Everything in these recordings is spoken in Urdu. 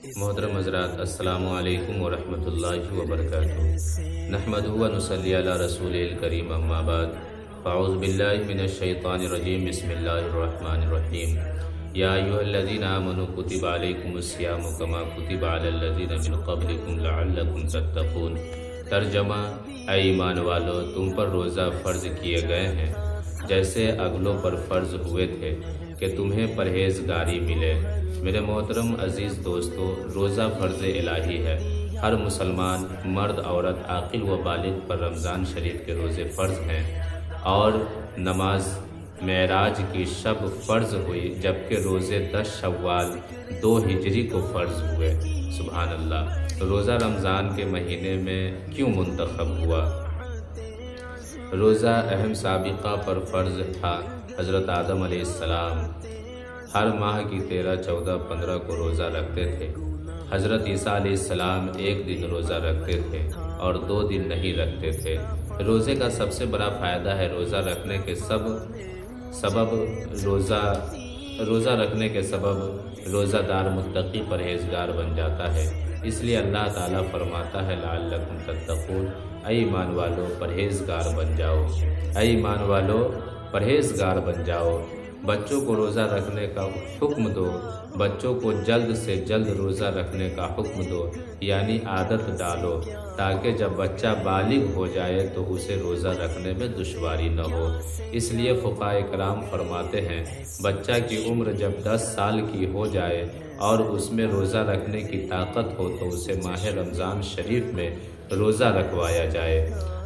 محترم حضرات، السلام علیکم ورحمۃ اللہ وبرکاتہ۔ نحمدہ و نصلی علی رسول الکریم، اما بعد، فاعوذ باللہ من الشیطان الرجیم، بسم اللہ الرحمن الرحیم۔ یا ایھا الذین آمنوا کتب علیکم الصیام کما کتب علی الذین من قبلکم لعلکم تتقون۔ ترجمہ: اے ایمان والو، تم پر روزہ فرض کیے گئے ہیں جیسے اگلوں پر فرض ہوئے تھے کہ تمہیں پرہیزگاری ملے۔ میرے محترم عزیز دوستو، روزہ فرض الہی ہے۔ ہر مسلمان مرد عورت عاقل و بالغ پر رمضان شریف کے روزے فرض ہیں، اور نماز معراج کی شب فرض ہوئی جبکہ روزے 10 شوال 2 ہجری کو فرض ہوئے۔ سبحان اللہ! روزہ رمضان کے مہینے میں کیوں منتخب ہوا؟ روزہ اہم سابقہ پر فرض تھا۔ حضرت آدم علیہ السلام ہر ماہ کی 13، 14، 15 کو روزہ رکھتے تھے۔ حضرت عیسیٰ علیہ السلام 1 دن روزہ رکھتے تھے اور 2 دن نہیں رکھتے تھے۔ روزے کا سب سے بڑا فائدہ ہے روزہ رکھنے کے سبب روزہ دار متقی پرہیزگار بن جاتا ہے۔ اس لیے اللہ تعالیٰ فرماتا ہے لعلکم تتقون، اے ایمان والو پرہیزگار بن جاؤ، اے ایمان والو پرہیزگار بن جاؤ۔ بچوں کو روزہ رکھنے کا حکم دو، بچوں کو جلد سے جلد روزہ رکھنے کا حکم دو، یعنی عادت ڈالو، تاکہ جب بچہ بالغ ہو جائے تو اسے روزہ رکھنے میں دشواری نہ ہو۔ اس لیے فقہاء کرام فرماتے ہیں بچہ کی عمر جب 10 سال کی ہو جائے اور اس میں روزہ رکھنے کی طاقت ہو تو اسے ماہ رمضان شریف میں روزہ رکھوایا جائے۔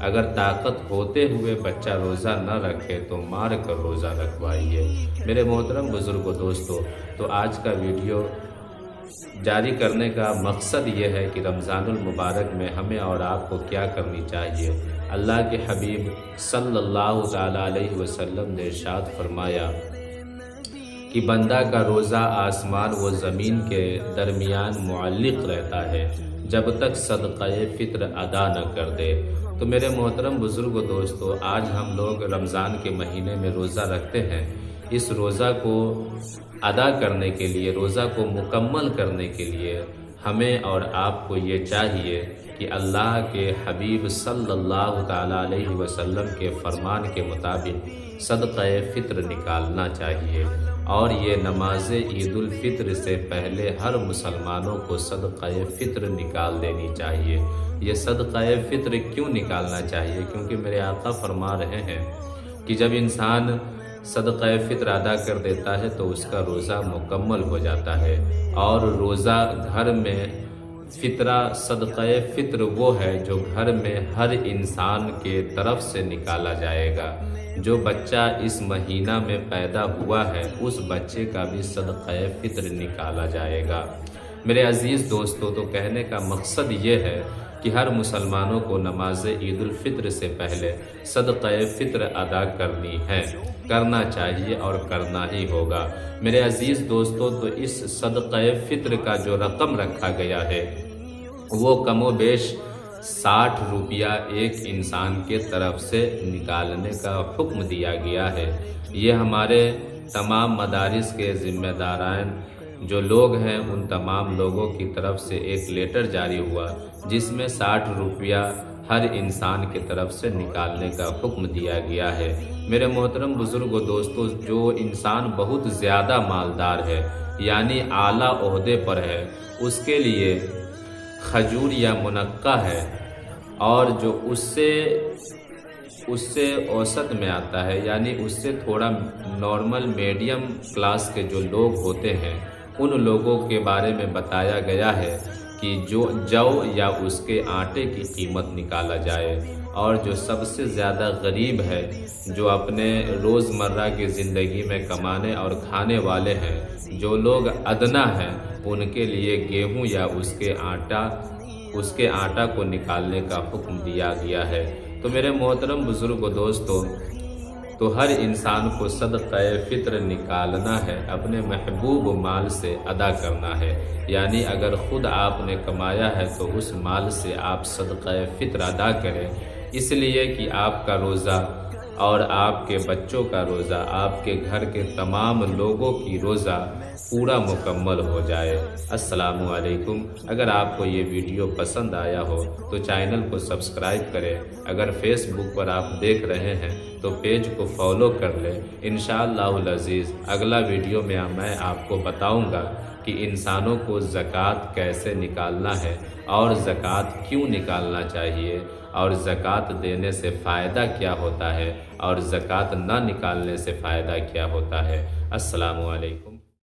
اگر طاقت ہوتے ہوئے بچہ روزہ نہ رکھے تو مار کر روزہ رکھوائیے۔ میرے محترم بزرگوں دوستو، تو آج کا ویڈیو جاری کرنے کا مقصد یہ ہے کہ رمضان المبارک میں ہمیں اور آپ کو کیا کرنی چاہیے۔ اللہ کے حبیب صلی اللہ تعالی علیہ وسلم نے ارشاد فرمایا کہ بندہ کا روزہ آسمان و زمین کے درمیان معلق رہتا ہے جب تک صدقہ فطر ادا نہ کر دے۔ تو میرے محترم بزرگوں دوستو، آج ہم لوگ رمضان کے مہینے میں روزہ رکھتے ہیں۔ اس روزہ کو ادا کرنے کے لیے، روزہ کو مکمل کرنے کے لیے ہمیں اور آپ کو یہ چاہیے کہ اللہ کے حبیب صلی اللہ تعالی علیہ وسلم کے فرمان کے مطابق صدقہ فطر نکالنا چاہیے، اور یہ نماز عید الفطر سے پہلے ہر مسلمانوں کو صدقہ فطر نکال دینی چاہیے۔ یہ صدقہ فطر کیوں نکالنا چاہیے؟ کیونکہ میرے آقا فرما رہے ہیں کہ جب انسان صدقہ فطر ادا کر دیتا ہے تو اس کا روزہ مکمل ہو جاتا ہے، اور روزہ گھر میں فطرہ صدقہ فطر وہ ہے جو گھر میں ہر انسان کے طرف سے نکالا جائے گا۔ جو بچہ اس مہینہ میں پیدا ہوا ہے اس بچے کا بھی صدقہ فطر نکالا جائے گا۔ میرے عزیز دوستو، تو کہنے کا مقصد یہ ہے کہ ہر مسلمانوں کو نماز عید الفطر سے پہلے صدقہ فطر ادا کرنا چاہیے اور کرنا ہی ہوگا۔ میرے عزیز دوستو، تو اس صدقہ فطر کا جو رقم رکھا گیا ہے وہ کم و بیش 60 روپیہ ایک انسان کے طرف سے نکالنے کا حکم دیا گیا ہے۔ یہ ہمارے تمام مدارس کے ذمہ داران جو لوگ ہیں ان تمام لوگوں کی طرف سے ایک لیٹر جاری ہوا جس میں 60 روپیہ ہر انسان کی طرف سے نکالنے کا حکم دیا گیا ہے۔ میرے محترم بزرگوں دوستو، جو انسان بہت زیادہ مالدار ہے یعنی اعلیٰ عہدے پر ہے، اس کے لیے کھجور یا منقہ ہے، اور جو اس سے اوسط میں آتا ہے یعنی اس سے تھوڑا نارمل میڈیم کلاس کے جو لوگ ہوتے ہیں ان لوگوں کے بارے میں بتایا گیا ہے کہ جو یا اس کے آٹے کی قیمت نکالا جائے، اور جو سب سے زیادہ غریب ہے، جو اپنے روزمرہ کی زندگی میں کمانے اور کھانے والے ہیں، جو لوگ ادنا ہیں، ان کے لیے گیہوں یا اس کے آٹا کو نکالنے کا حکم دیا گیا ہے۔ تو میرے محترم بزرگوں دوستو، تو ہر انسان کو صدقہ فطر نکالنا ہے، اپنے محبوب مال سے ادا کرنا ہے، یعنی اگر خود آپ نے کمایا ہے تو اس مال سے آپ صدقہ فطر ادا کریں، اس لیے کہ آپ کا روزہ اور آپ کے بچوں کا روزہ، آپ کے گھر کے تمام لوگوں کی روزہ پورا مکمل ہو جائے۔ السلام علیکم۔ اگر آپ کو یہ ویڈیو پسند آیا ہو تو چینل کو سبسکرائب کریں۔ اگر فیس بک پر آپ دیکھ رہے ہیں تو پیج کو فالو کر لیں۔ انشاءاللہ العزیز اگلا ویڈیو میں آپ کو بتاؤں گا کہ انسانوں کو زکوٰۃ کیسے نکالنا ہے اور زکوٰۃ کیوں نکالنا چاہیے، اور زکوٰۃ دینے سے فائدہ کیا ہوتا ہے اور زکوٰۃ نہ نکالنے سے فائدہ کیا ہوتا ہے۔ السلام علیکم۔